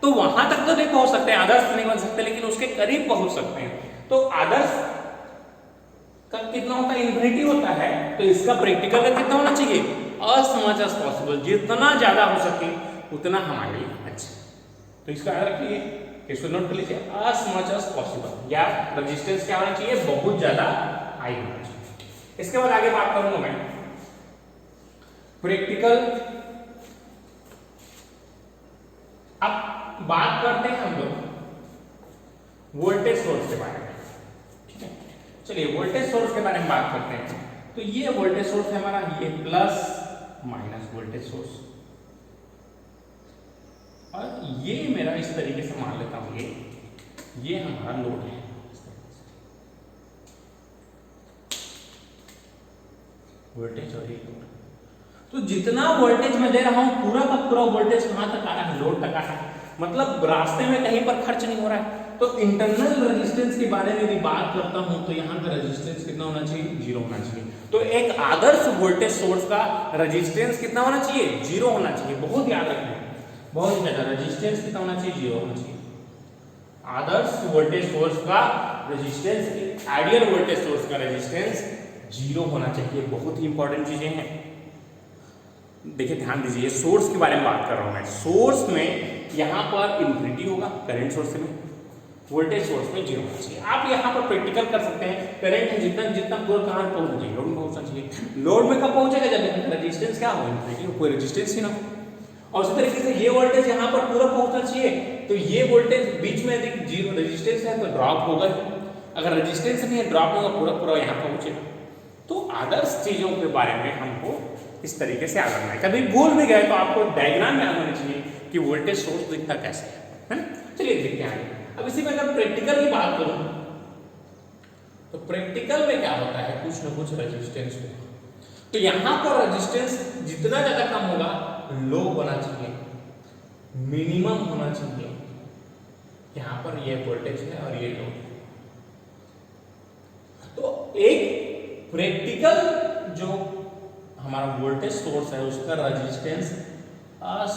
तो वहां तक तो नहीं पहुंच सकते, आदर्श नहीं बन सकते, लेकिन उसके करीब पहुंच सकते हैं। तो आदर्श का कितना होता है, इन्फिनिटी होता है, तो इसका प्रैक्टिकल का कितना होना चाहिए, as much as possible, जितना ज्यादा हो सके उतना हमारे लिए अच्छा। तो इसको याद रखिए, इसको नोट कर लीजिए, as much as possible, या रेजिस्टेंस क्या होना चाहिए, बहुत ज्यादा हाई होना चाहिए। इसके बाद आगे बात करूंगा मैं प्रैक्टिकल। अब बात करते हैं हम लोग वोल्टेज सोर्स के बारे में। ठीक है, चलिए वोल्टेज सोर्स के बारे में बात करते हैं। तो ये वोल्टेज सोर्स है हमारा, ये प्लस माइनस वोल्टेज सोर्स, और ये मेरा इस तरीके से मान लेता हूं, ये हमारा लोड है। वोल्टेज और ये लोड, तो जितना वोल्टेज मैं दे रहा हूं पूरा का पूरा वोल्टेज कहां तक आ रहा है, लोड तक आ रहा है, मतलब रास्ते में कहीं पर खर्च नहीं हो रहा है। तो इंटरनल रेजिस्टेंस के बारे में यदि बात करता हूं तो यहाँ का रेजिस्टेंस कितना होना चाहिए, 0 होना चाहिए। तो एक आदर्श वोल्टेज सोर्स का रेजिस्टेंस कितना होना चाहिए, 0 होना चाहिए। बहुत याद रखना है, बहुत ज्यादा रेजिस्टेंस कितना होना चाहिए, 0 होना चाहिए। आदर्श वोल्टेज सोर्स का रेजिस्टेंस, आइडियल वोल्टेज सोर्स का रेजिस्टेंस 0 होना चाहिए। बहुत ही इंपॉर्टेंट चीजें हैं, देखिए ध्यान दीजिए। सोर्स के बारे में बात कर रहा हूं मैं, सोर्स में यहां पर इन्फिनिटी होगा, करंट सोर्स में, वोल्टेज सोर्स में 0 होना चाहिए। आप यहां पर प्रैक्टिकल कर सकते हैं, करंट है जितना पूरा कहां पहुंचना चाहिए, लोड में पहुंचना चाहिए। लोड में कब पहुंचेगा, जब रेजिस्टेंस क्या हो, इन्फिनिटी हो, कोई रेजिस्टेंस ही ना हो। और उसी तरीके से ये वोल्टेज यहाँ पर पूरा पहुंचना चाहिए, तो ये वोल्टेज बीच में यदि 0 रेजिस्टेंस है तो ड्रॉप होगा, अगर रेजिस्टेंस नहीं है ड्रॉप होगा, पूरा पूरा यहाँ पहुंचेगा। तो आदर्श चीजों के बारे में हमको इस तरीके से याद रखना है। कभी भूल भी गए तो आपको डायग्राम याद होना चाहिए कि वोल्टेज सोर्स दिखता कैसे है ना। चलिए देखते हैं। अब इसी में अगर प्रैक्टिकल की बात करूं तो प्रैक्टिकल में क्या होता है, कुछ ना कुछ रेजिस्टेंस होगा। तो यहाँ पर रेजिस्टेंस जितना ज्यादा कम होगा, लो होना चाहिए, मिनिमम होना चाहिए। यहाँ पर ये वोल्टेज है और ये लो। तो एक प्रैक्टिकल जो हमारा वोल्टेज सोर्स है उसका रेजिस्टेंस as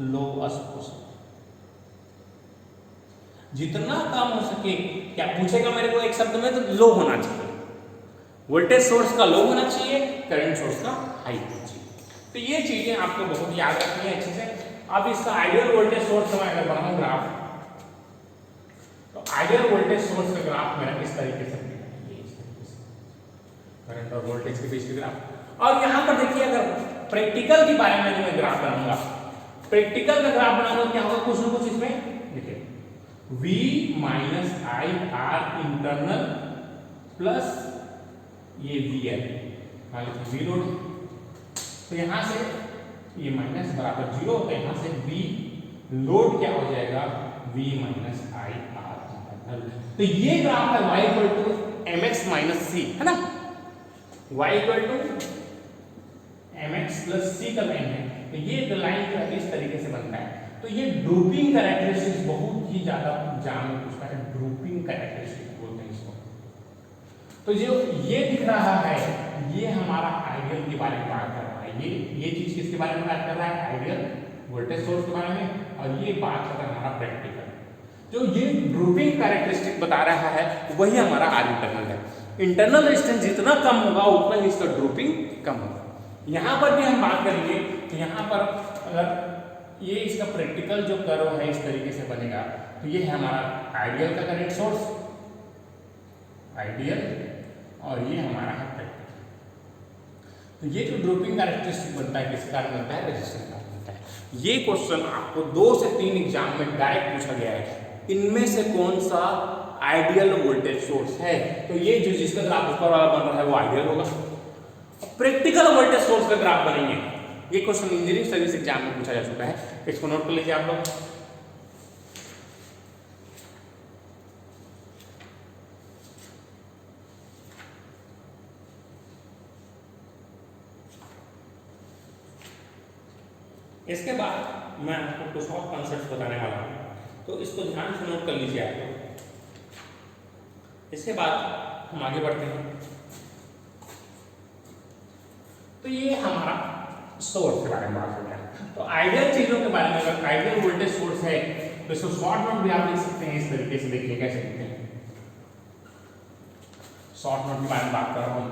लो as possible, जितना कम हो सके। क्या पूछेगा मेरे को एक शब्द में, तो लो होना चाहिए, वोल्टेज सोर्स का लो होना चाहिए, करंट सोर्स का हाई होना चाहिए। तो ये चीजें आपको बहुत याद रखनी है अच्छे से। अब इसका आइडियल वोल्टेज सोर्स मैं अगर बनाऊं ग्राफ, तो आइडियल वोल्टेज सोर्स का ग्राफ मेरा इस तरीके से करंट और वोल्टेज के बीच का ग्राफ। और यहां पर देखिए, अगर प्रैक्टिकल के बारे में मैं ग्राफ बनाऊंगा, प्रैक्टिकल का ग्राफ बनाऊंगा, क्या होगा, कुछ ना कुछ इसमें देखिए V minus I R internal plus ये VL, मान लीजिए V लोड, तो यहां से ये माइनस बराबर 0, तो यहां से V लोड क्या हो जाएगा, V minus I R internal. तो ये ग्राफ है y equal to mx minus c, है ना, y equal to mx plus c का लाइन है। तो ये लाइन जो है इस तरीके से बनता है। तो ये ड्रूपिंग कैरेक्टरिस्टिक्स बहुत ही ज्यादा जान पूछता है, ड्रूपिंग कैरेक्टरिस्टिक्स बोलते हैं इसको। तो जो ये दिख रहा है, ये हमारा आइडियल के बारे में बात कर रहा है। ये चीज किसके बारे में बात कर रहा है, आइडियल वोल्टेज सोर्स के बारे में। और ये बात कर रहा है हमारा प्रैक्टिकल, जो ये ड्रूपिंग कैरेक्टरिस्टिक बता रहा है वही हमारा आर इंटरनल है। इंटरनल रेजिस्टेंस जितना कम होगा उतना ही इसका ड्रूपिंग कम होगा। यहाँ पर भी हम बात करेंगे, तो यहाँ पर अगर ये इसका प्रैक्टिकल जो कर्व है इस तरीके से बनेगा, तो ये है हमारा आइडियल का करंट सोर्स, आइडियल और ये हमारा है प्रैक्टिकल। तो ये जो ड्रॉपिंग कैरेक्टरिस्टिक बनता है किस कारण बनता है, रेजिस्टेंस कारण बनता है। ये क्वेश्चन आपको 2 से 3 एग्जाम में डायरेक्ट पूछा गया है, इनमें से कौन सा आइडियल वोल्टेज सोर्स है। तो ये जो जिसका ग्राफ ऊपर वाला बन रहा है वो आइडियल होगा। प्रैक्टिकल वोल्टेज सोर्स का ग्राफ बनेंगे, ये क्वेश्चन इंजीनियरिंग सर्विस एग्जाम में पूछा जा चुका है, इसको नोट कर लीजिए आप लोग। इसके बाद मैं आपको कुछ और कॉन्सेप्ट बताने वाला हूँ, तो इसको ध्यान से नोट कर लीजिए आप लोग। इसके बाद हम आगे बढ़ते हैं। तो ये हमारा सोर्स के बारे में बात हो गया। तो आइडियल चीजों के बारे में, अगर आइडियल वोल्टेज सोर्स है तो इसको शॉर्ट नोट भी आप लिख सकते हैं इस तरीके से। देखिए कैसे लिखते हैं, शॉर्ट नोट के बारे में बात कर रहा हूँ।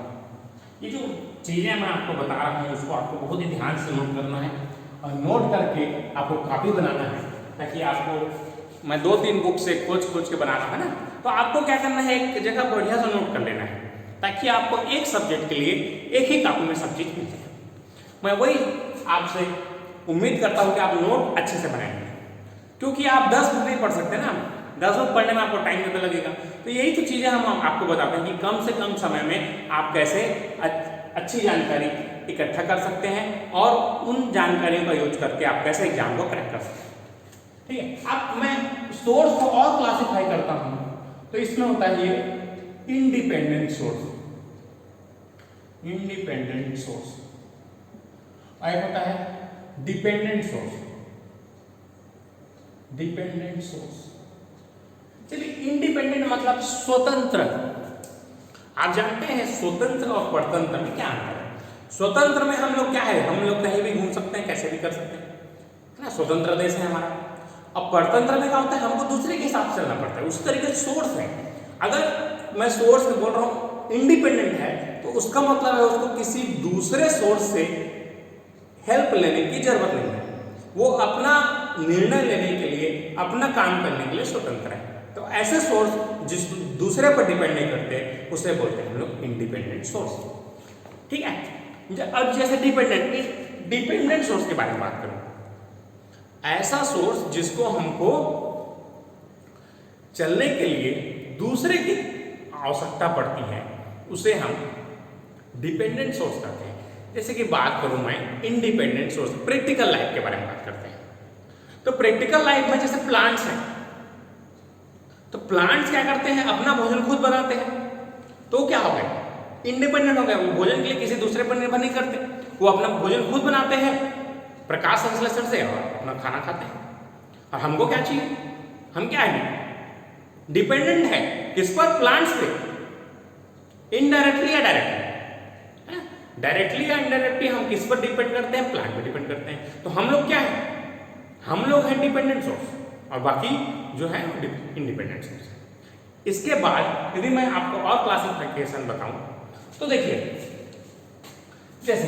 ये जो चीजें मैं आपको बता रहा हूँ उसको आपको बहुत ही ध्यान से नोट करना है और नोट करके आपको कॉपी बनाना है, ताकि आपको, मैं 2-3 बुक से खोज के बना रहा है ना, तो आपको क्या करना है, एक जगह बढ़िया से नोट कर लेना है, ताकि आपको एक सब्जेक्ट के लिए एक ही कॉपी में सब चीज मिल जाए। मैं वही आपसे उम्मीद करता हूँ कि आप नोट अच्छे से बनाएंगे, क्योंकि आप 10 बुक नहीं पढ़ सकते ना, 10 बुक पढ़ने में आपको टाइम ज़्यादा लगेगा। तो यही तो चीज़ें हम आपको बताते हैं कि कम से कम समय में आप कैसे अच्छी जानकारी इकट्ठा कर सकते हैं और उन जानकारियों का यूज करके आप कैसे एग्जाम को क्रैक कर सकते हैं। ठीक है, अब मैं सोर्स को और क्लासिफाई करता हूँ, तो इसमें होता है ये इंडिपेंडेंट सोर्स, इंडिपेंडेंट सोर्स, और होता है डिपेंडेंट सोर्स, डिपेंडेंट सोर्स। चलिए, इंडिपेंडेंट मतलब स्वतंत्र। आप जानते हैं स्वतंत्र और परतंत्र में क्या अंतर है। स्वतंत्र में हम लोग क्या है, हम लोग कहीं भी घूम सकते हैं, कैसे भी कर सकते हैं, है ना, स्वतंत्र देश है हमारा। अब परतंत्र में क्या होता है, हमको दूसरे के हिसाब से चलना पड़ता है, उस तरीके से सोर्स है। अगर मैं सोर्स में बोल रहा हूँ इंडिपेंडेंट है, तो उसका मतलब है उसको किसी दूसरे सोर्स से हेल्प लेने की जरूरत नहीं है, वो अपना निर्णय लेने के लिए, अपना काम करने के लिए स्वतंत्र है। तो ऐसे सोर्स जिस दूसरे पर डिपेंड नहीं करते उसे बोलते हैं हम लोग इंडिपेंडेंट सोर्स। ठीक है, अब जैसे डिपेंडेंट सोर्स के बारे में बात करूं, ऐसा सोर्स जिसको हमको चलने के लिए दूसरे की आवश्यकता पड़ती है, उसे हम डिपेंडेंट सोर्स कहते हैं। जैसे कि बात करूं मैं इंडिपेंडेंट सोर्स, प्रैक्टिकल लाइफ के बारे में बात करते हैं। तो प्रैक्टिकल लाइफ में जैसे प्लांट्स हैं, तो प्लांट्स क्या करते हैं, अपना भोजन खुद बनाते हैं, तो क्या हो गया, इंडिपेंडेंट हो गया। वो भोजन के लिए किसी दूसरे पर निर्भर नहीं करते, वो अपना भोजन खुद बनाते हैं प्रकाश संश्लेषण से और अपना खाना खाते हैं। और हमको क्या चाहिए, हम क्या है, डिपेंडेंट है किस पर, प्लांट्स पे, इनडायरेक्टली या डायरेक्टली। डायरेक्टली या इनडायरेक्टली हम किस पर डिपेंड करते हैं, प्लांट पर डिपेंड करते हैं। तो हम लोग क्या है, हम लोग हैं डिपेंडेंट सोर्स, और बाकी जो है इंडिपेंडेंट सोर्स है। इसके बाद यदि मैं आपको और क्लासिफिकेशन बताऊं, तो देखिए, जैसे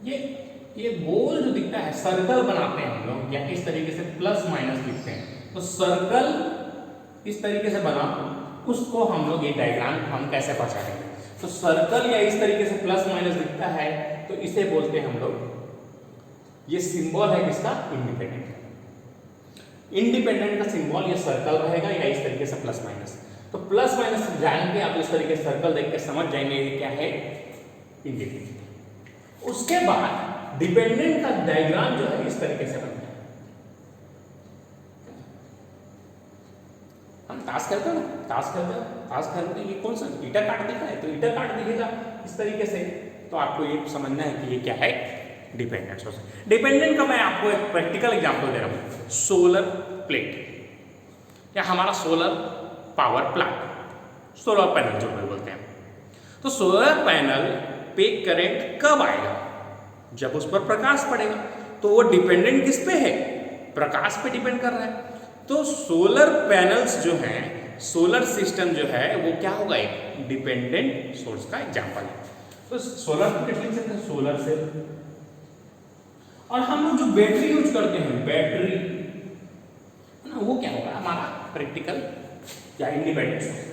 ये गोल जो दिखता है, सर्कल बनाते हैं हम लोग, या इस तरीके से प्लस माइनस लिखते हैं, तो सर्कल इस तरीके से बना, उसको हम लोग, ये डायग्राम हम कैसे पहचानेंगे, तो सर्कल या इस तरीके से प्लस माइनस दिखता है, तो इसे बोलते हैं हम लोग, ये सिंबल है किसका, इंडिपेंडेंट। इंडिपेंडेंट का सिंबल ये सर्कल रहेगा या इस तरीके से प्लस माइनस। तो प्लस माइनस जानेंगे आप, इस तरीके से सर्कल देख के समझ जाएंगे ये क्या है, इंडिपेंडेंट। उसके बाद डिपेंडेंट का डायग्राम जो है इस तरीके से बनता है। हम ताश खेलते हो ना, ताश खेलते हैं, ये कौन सा ईटा काट दिखा है, तो ईटा काट दिखेगा इस तरीके से। तो आपको ये समझना है कि ये क्या है, डिपेंडेंट सोर्स। डिपेंडेंट का मैं आपको एक प्रैक्टिकल एग्जांपल दे रहा हूँ, सोलर प्लेट या हमारा solar power plant, solar panel जो भी बोलते हैं। तो सोलर पैनल पे करंट कब आएगा, जब उस पर प्रकाश पड़ेगा। तो वो डिपेंडेंट किस पे है, प्रकाश पे डिपेंड कर रहा है। तो सोलर पैनल्स जो हैं, सोलर सिस्टम जो है, वो क्या होगा, एक डिपेंडेंट सोर्स का एग्जांपल है। तो सोलर प्लेट, सोलर सेल। और हम लोग जो बैटरी यूज करते हैं, बैटरी, वो क्या होगा, हमारा प्रैक्टिकल या इंडिपेंडेंट सोर्स।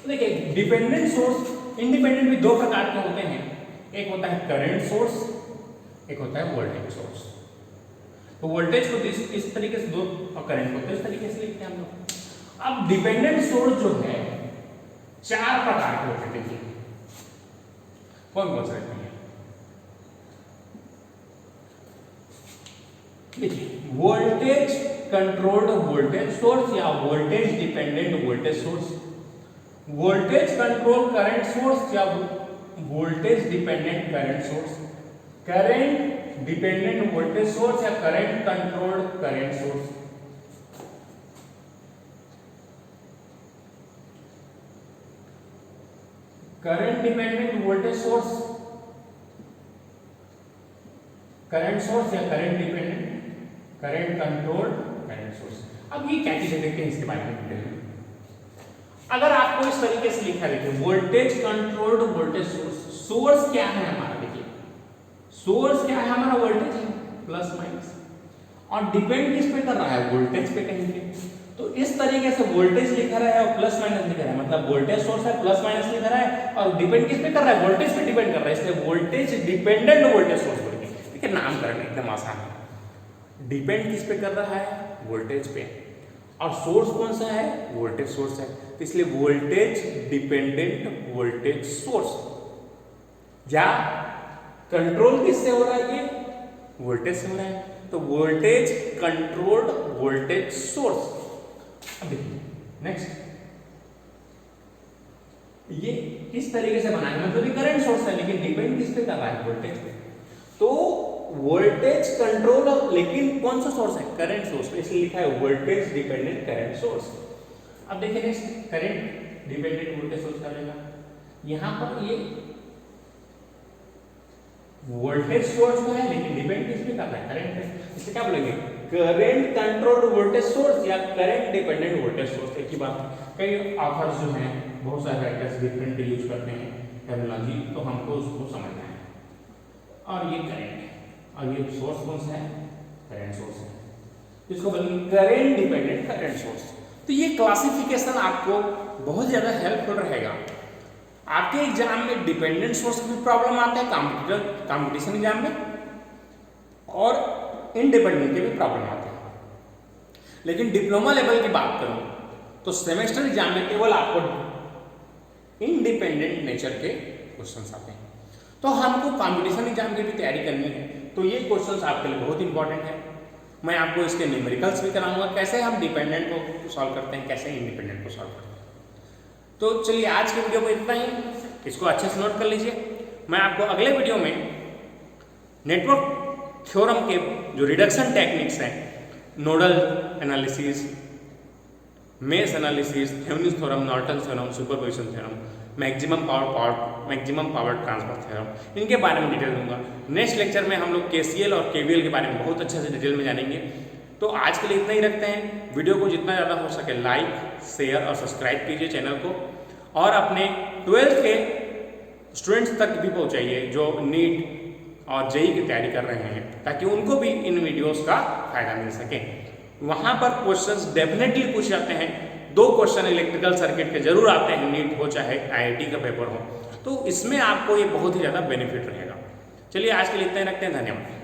देखिए डिपेंडेंट सोर्स इंडिपेंडेंट भी दो प्रकार के होते हैं, एक होता है करंट सोर्स, एक होता है वोल्टेज सोर्स। तो वोल्टेज को इस तरीके से दो और करंट को तो इस तरीके से लिखते हैं हम लोग। अब डिपेंडेंट सोर्स जो है चार प्रकार के होते हैं, देखिए कौन कौन से रहते हैं। देखिए वोल्टेज कंट्रोल्ड वोल्टेज सोर्स या voltage dependent voltage source, voltage control current source या voltage dependent current source, current dependent voltage source या current controlled current source. Current dependent voltage source, current source या current dependent current controlled current source. अब ये क्या चीज है देखते हैं इसके बारे में डिटेल में। अगर आपको इस तरीके से लिखा है, देखिए voltage controlled voltage source, source क्या है हमारा, देखिए सोर्स क्या है हमारा, वोल्टेज है प्लस माइनस, और डिपेंड किस पे कर रहा है, वोल्टेज पे कहेंगे। तो इस तरीके से वोल्टेज लिखा रहा है और प्लस माइनस लिखा रहा है, मतलब वोल्टेज सोर्स है प्लस माइनस लिखा रहा है और डिपेंड किस पे कर रहा है, वोल्टेज पे डिपेंड कर रहा है, इसलिए वोल्टेज डिपेंडेंट वोल्टेज सोर्स बोलेंगे। ठीक है, नामकरण एकदम आसान है। डिपेंड किस पे कर रहा है, वोल्टेज पे, और सोर्स कौन सा है, वोल्टेज सोर्स है, तो इसलिए वोल्टेज डिपेंडेंट वोल्टेज सोर्स। या कंट्रोल किससे हो रहा है, ये वोल्टेज से हो रहा है, तो वोल्टेज कंट्रोल्ड वोल्टेज सोर्स। अब देखिए नेक्स्ट, ये किस तरीके से बनाया, मतलब ये करंट सोर्स है लेकिन डिपेंड किस पे कर रहा है, वोल्टेज पे, तो वोल्टेज कंट्रोल, लेकिन कौन सा सोर्स है, करंट सोर्स, इसलिए लिखा है वोल्टेज डिपेंडेंट करंट सोर्स। अब देखिए next, current dependent voltage source का लेगा, यहां पर ये वोल्टेज सोर्स तो है लेकिन डिपेंड किस पे कर रहा है, करंट पे, इससे क्या बोलेंगे, करंट कंट्रोल्ड वोल्टेज सोर्स या करंट डिपेंडेंट वोल्टेज सोर्स। एक ही बात, कई ऑथर्स जो हैं, बहुत सारे राइटर्स डिफरेंट यूज करते हैं टर्मिनोलॉजी, तो हमको उसको समझना है। और ये करंट है और ये सोर्स कौन सा है, करंट सोर्स है, इसको बोलेंगे करंट डिपेंडेंट करंट सोर्स। तो ये क्लासिफिकेशन आपको बहुत ज्यादा हेल्पफुल रहेगा। आपके एग्जाम में डिपेंडेंट सोर्स की प्रॉब्लम आता है कंपटीशन एग्जाम में, और इंडिपेंडेंट के भी प्रॉब्लम आते हैं। लेकिन डिप्लोमा लेवल की बात करूं तो सेमेस्टर एग्जाम में केवल आपको इंडिपेंडेंट नेचर के क्वेश्चंस आते हैं। तो हमको कंपटीशन एग्जाम की भी तैयारी करनी है, तो ये क्वेश्चंस आपके लिए बहुत इंपॉर्टेंट है। मैं आपको इसके न्यूमेरिकल्स भी कराऊंगा, कैसे हम डिपेंडेंट को सॉल्व करते हैं, कैसे इंडिपेंडेंट को सॉल्व करते हैं। तो चलिए आज के वीडियो में इतना ही, इसको अच्छे से नोट कर लीजिए। मैं आपको अगले वीडियो में नेटवर्क थ्योरम के जो रिडक्शन टेक्निक्स हैं, nodal analysis, mesh analysis, Thevenin theorem, Norton theorem, superposition theorem, maximum power transfer theorem, इनके बारे में डिटेल दूंगा। नेक्स्ट लेक्चर में हम लोग केसीएल और केवीएल के बारे में बहुत अच्छे से डिटेल में जानेंगे। तो आज के लिए इतना ही रखते हैं। वीडियो को जितना ज़्यादा हो सके लाइक, शेयर और सब्सक्राइब कीजिए चैनल को, और अपने 12th के स्टूडेंट्स तक भी पहुंचाइए जो नीट और जेई की तैयारी कर रहे हैं, ताकि उनको भी इन वीडियोस का फायदा मिल सके। वहाँ पर क्वेश्चंस डेफिनेटली पूछ जाते हैं, 2 क्वेश्चन इलेक्ट्रिकल सर्किट के जरूर आते हैं, नीट हो चाहे IIT का पेपर हो, तो इसमें आपको ये बहुत ही ज़्यादा बेनिफिट रहेगा। चलिए आज के लिए इतना ही रखते हैं, धन्यवाद।